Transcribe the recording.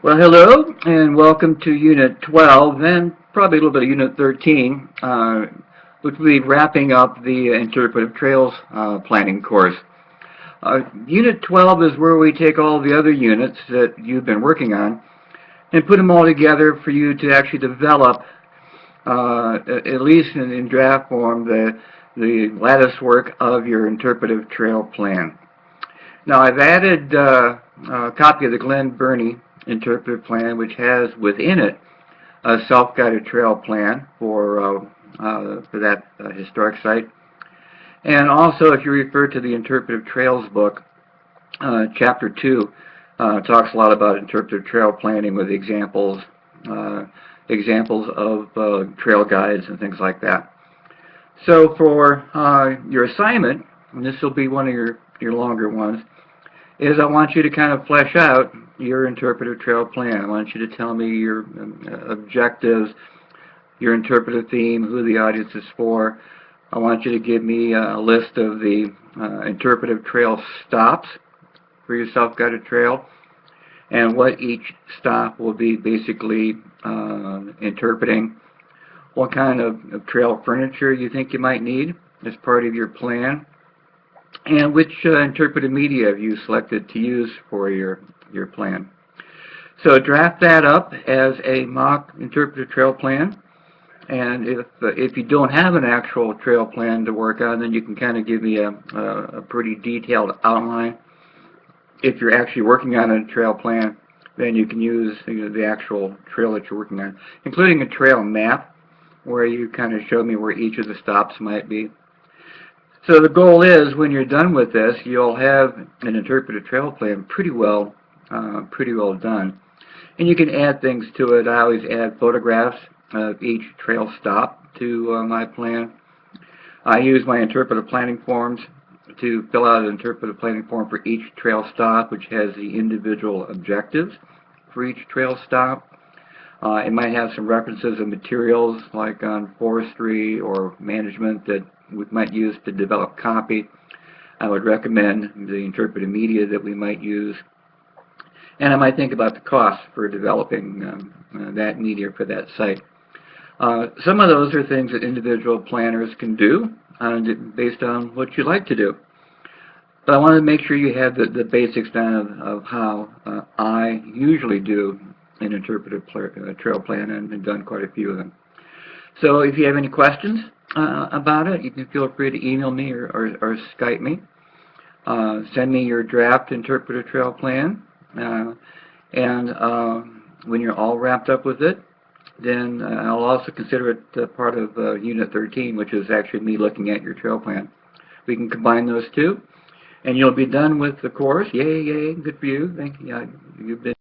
Well, hello, and welcome to Unit 12, and probably a little bit of Unit 13, which will be wrapping up the Interpretive Trails Planning course. Unit 12 is where we take all the other units that you've been working on and put them all together for you to actually develop, at least in draft form, the lattice work of your interpretive trail plan. Now, I've added a copy of the Glenn Burney interpretive plan, which has within it a self-guided trail plan for that historic site. And also, if you refer to the Interpretive Trails book, Chapter 2 talks a lot about interpretive trail planning with examples of trail guides and things like that. So for your assignment, and this will be one of your longer ones, is I want you to kind of flesh out your interpretive trail plan. I want you to tell me your objectives, your interpretive theme, who the audience is for. I want you to give me a list of the interpretive trail stops for your self-guided trail and what each stop will be basically interpreting, what kind of trail furniture you think you might need as part of your plan, and which interpretive media have you selected to use for your plan. So draft that up as a mock interpretive trail plan, and if you don't have an actual trail plan to work on, then you can kind of give me a pretty detailed outline. If you're actually working on a trail plan, then you can use the actual trail that you're working on, including a trail map where you kind of show me where each of the stops might be. So the goal is, when you're done with this, you'll have an interpretive trail plan pretty well done. And you can add things to it. I always add photographs of each trail stop to my plan. I use my interpretive planning forms to fill out an interpretive planning form for each trail stop, which has the individual objectives for each trail stop. It might have some references of materials like on forestry or management that we might use to develop copy. I would recommend the interpretive media that we might use. And I might think about the cost for developing that media for that site. Some of those are things that individual planners can do based on what you like to do. But I want to make sure you have the basics down of how I usually do an interpretive trail plan, and I've done quite a few of them. So if you have any questions about it, you can feel free to email me or Skype me. Send me your draft interpretive trail plan, and when you're all wrapped up with it, then I'll also consider it part of Unit 13, which is actually me looking at your trail plan. We can combine those two, and you'll be done with the course. Yay, yay, good for you. Thank you. You've been